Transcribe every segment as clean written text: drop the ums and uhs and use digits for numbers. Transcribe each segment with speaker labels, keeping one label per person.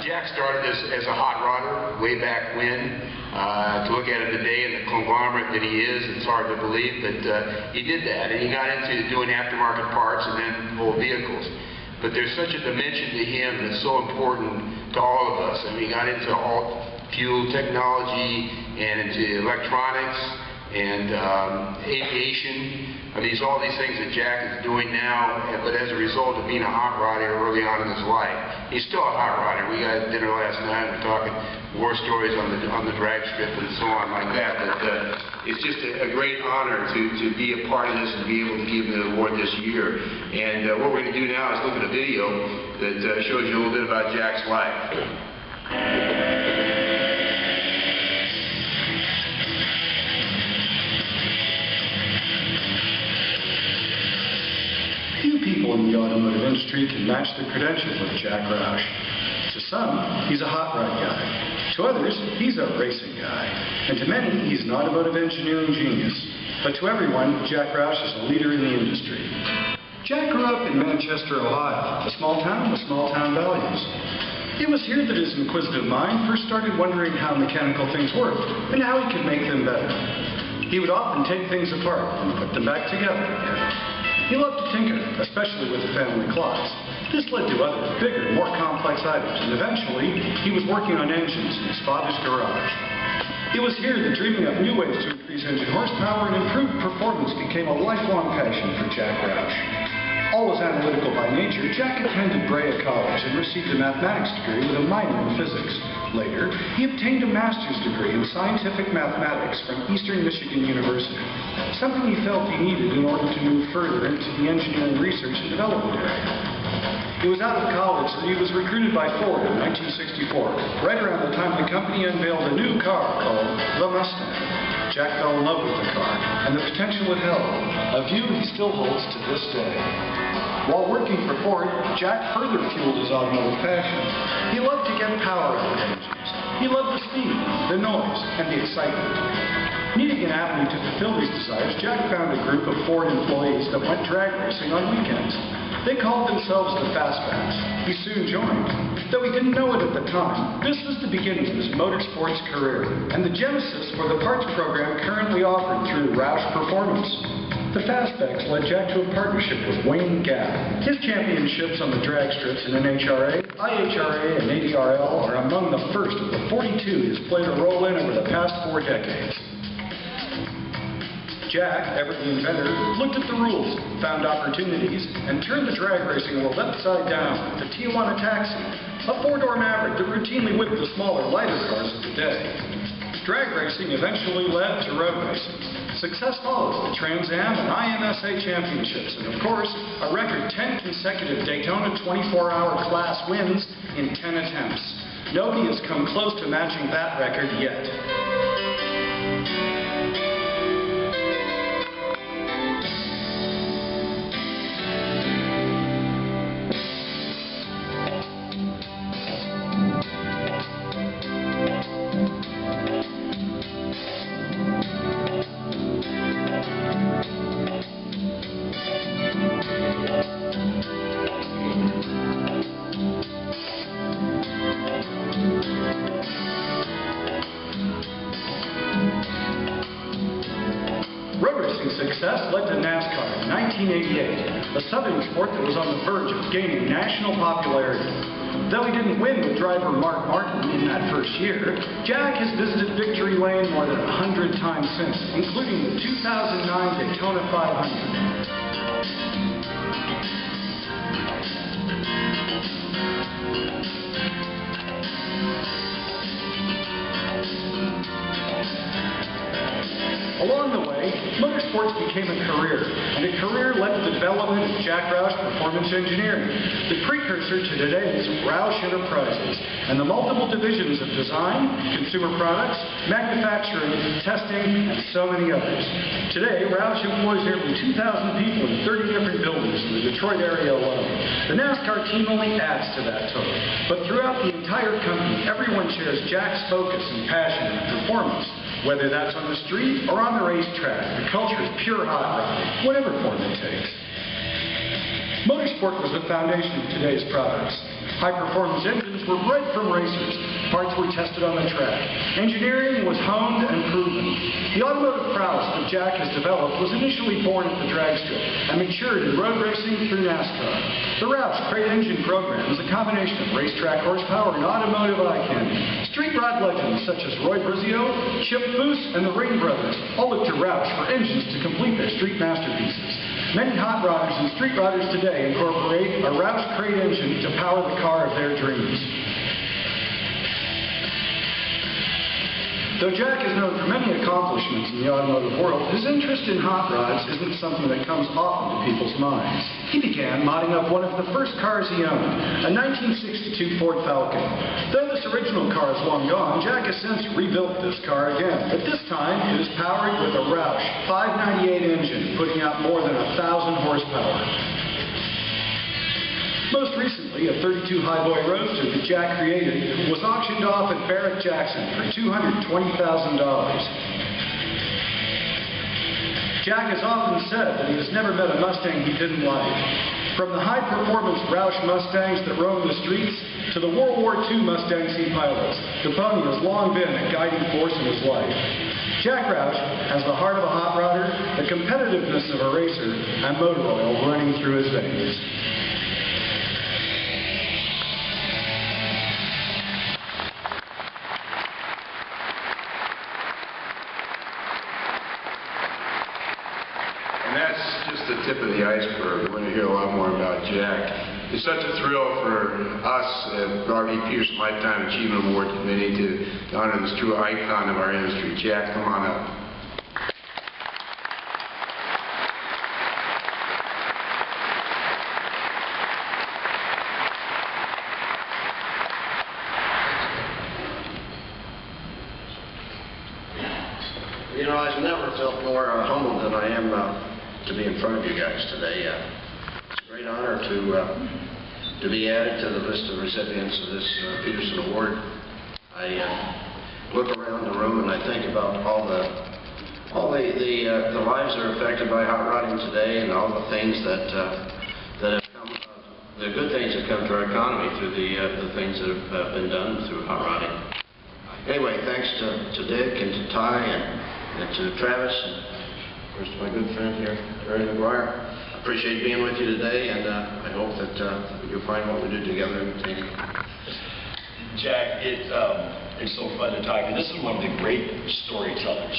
Speaker 1: Jack started as a hot rodder way back when. To look at it today and the conglomerate that he is, it's hard to believe, but he did that, and he got into doing aftermarket parts and then old vehicles. But there's such a dimension to him that's so important to all of us. I mean, he got into all fuel technology and into electronics and aviation. I mean, all these things that Jack is doing now, but as a result of being a hot rodder early on in his life. He's still a hot rodder. We had dinner last night, we're talking war stories on the drag strip and so on like that. But it's just a great honor to be a part of this and be able to give him the award this year. And what we're going to do now is look at a video that shows you a little bit about Jack's life.
Speaker 2: Few people in the automotive industry can match the credentials of Jack Roush. To some, he's a hot rod guy. To others, he's a racing guy. And to many, he's an automotive engineering genius. But to everyone, Jack Roush is a leader in the industry. Jack grew up in Manchester, Ohio, a small town with small town values. It was here that his inquisitive mind first started wondering how mechanical things worked and how he could make them better. He would often take things apart and put them back together again. He loved to tinker, especially with the family clocks. This led to other, bigger, more complex items, and eventually, he was working on engines in his father's garage. It was here that dreaming up new ways to increase engine horsepower and improve performance became a lifelong passion for Jack Roush. Always analytical by nature, Jack attended Brea College and received a mathematics degree with a minor in physics. Later, he obtained a master's degree in scientific mathematics from Eastern Michigan University, something he felt he needed in order to move further into the engineering research and development area. It was out of college that he was recruited by Ford in 1964, right around the time the company unveiled a new car called the Mustang. Jack fell in love with the car and the potential it held, a view he still holds to this day. While working for Ford, Jack further fueled his automotive passion. He loved to get power out of engines. He loved the speed, the noise, and the excitement. Needing an avenue to fulfill these desires, Jack found a group of Ford employees that went drag racing on weekends. They called themselves the Fastbacks. He soon joined. Though he didn't know it at the time, this was the beginning of his motorsports career and the genesis for the parts program currently offered through Roush Performance. The Fastbacks led Jack to a partnership with Wayne Gap. His championships on the drag strips in NHRA, IHRA, and ADRL are among the first of the 42 he's played a role in over the past 4 decades. Jack, ever the inventor, looked at the rules, found opportunities, and turned the drag racing world upside down with the Tijuana Taxi, a 4-door Maverick that routinely whipped the smaller, lighter cars of the day. Drag racing eventually led to road racing. Success follows the Trans Am and IMSA championships, and of course, a record 10 consecutive Daytona 24-hour class wins in 10 attempts. Nobody has come close to matching that record yet. Road racing success led to NASCAR in 1988, a southern sport that was on the verge of gaining national popularity. Though he didn't win with driver Mark Martin in that first year, Jack has visited victory lane more than 100 times since, including the 2009 Daytona 500. Along the way, motorsports became a career, and a career led to the development of Jack Roush Performance Engineering, the precursor to today's Roush Enterprises, and the multiple divisions of design, consumer products, manufacturing, testing, and so many others. Today, Roush employs nearly 2,000 people in 30 different buildings in the Detroit area alone. The NASCAR team only adds to that total, but throughout the entire company, everyone shares Jack's focus and passion and performance. Whether that's on the street or on the racetrack, the culture is pure hot rod, whatever form it takes. Motorsport was the foundation of today's products. High-performance engines were bred from racers. Parts were tested on the track. Engineering was honed and proven. The automotive prowess that Jack has developed was initially born at the drag strip and matured in road racing through NASCAR. The Roush crate engine program is a combination of racetrack horsepower and automotive eye candy. Street rod legends such as Roy Brizio, Chip Foose, and the Ring brothers all look to Roush for engines to complete their street masterpieces. Many hot rodders and street rodders today incorporate a Roush crate engine to power the car of their dreams. Though Jack is known for many accomplishments in the automotive world, his interest in hot rods isn't something that comes often to people's minds. He began modding up one of the first cars he owned, a 1962 Ford Falcon. Though this original car is long gone, Jack has since rebuilt this car again, but this time it is powered with a Roush 598 engine, putting out more than 1,000 horsepower. Most recently, a 32 Highboy Roadster that Jack created was auctioned off at Barrett Jackson for $220,000. Jack has often said that he has never met a Mustang he didn't like. From the high-performance Roush Mustangs that roam the streets to the World War II Mustangs he pilots, the pony has long been a guiding force in his life. Jack Roush has the heart of a hot rodder, the competitiveness of a racer, and motor oil running through his veins.
Speaker 1: That's just the tip of the iceberg. We're going to hear a lot more about Jack. It's such a thrill for us at Robert Petersen Lifetime Achievement Award Committee to honor this true icon of our industry. Jack, come on up.
Speaker 3: You know, I've never felt more humbled than I am to be in front of you guys today. It's a great honor to be added to the list of recipients of this Petersen Award. I look around the room and I think about all the lives that are affected by hot rodding today, and all the things that have come, the good things that come to our economy through the things that have been done through hot rodding. Anyway, thanks to Dick and to Ty and to Travis, and of course to my good friend here, Terry McGuire. I appreciate being with you today, and I hope that you'll find what we do together entertaining.
Speaker 4: Jack, it's so fun to talk to you. This is one of the great storytellers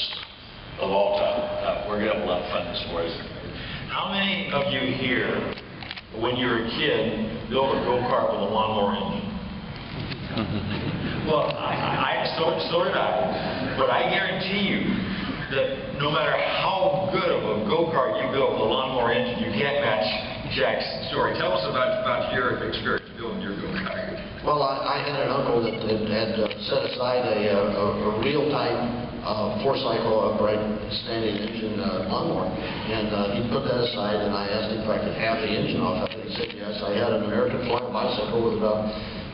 Speaker 4: of all time. We're going to have a lot of fun this morning. How many of you here, when you were a kid, built a go-kart with a lawnmower engine? Well, so did I. But I guarantee you that no matter how good of a go-kart you build with a lawnmower engine, you can't match Jack's story. Tell us about your experience building your go-kart.
Speaker 3: Well, I had an uncle that had set aside a real-type four-cycle upright standing engine lawnmower, and he put that aside, and I asked him if I could have the engine off. He said yes. I had an American flying bicycle with about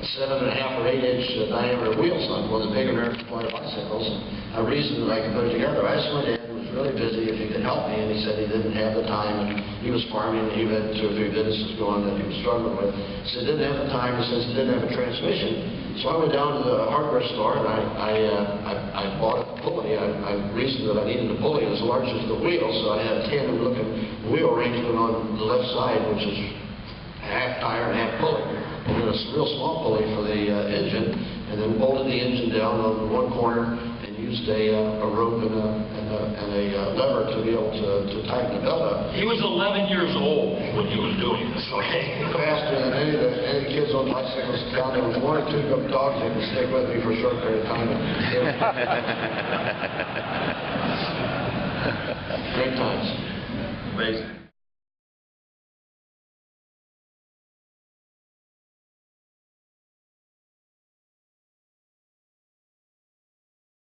Speaker 3: 7.5 or 8 inch diameter wheels on one of the big American flying bicycles, and I reasoned that I could put it together. I asked my dad, who was really busy, if he could help me, and he said he didn't have the time, and he was farming, and he had 2 or 3 businesses going that he was struggling with. He said he didn't have the time, he says he didn't have a transmission. So I went down to the hardware store, and I bought a pulley. I reasoned that I needed a pulley as large as the wheel, so I had a tandem-looking wheel arrangement on the left side, which is half tire and half pulley, and then a real small pulley for the engine, and then bolted the engine down on one corner and used a rope and a lever to be able to tighten the belt up.
Speaker 4: He was 11 years old when he was doing this, okay?
Speaker 3: Faster than any of the kids on bicycles in town. There was 1 or 2 dogs that could stick with me for a short period of time. Great times.
Speaker 4: Amazing.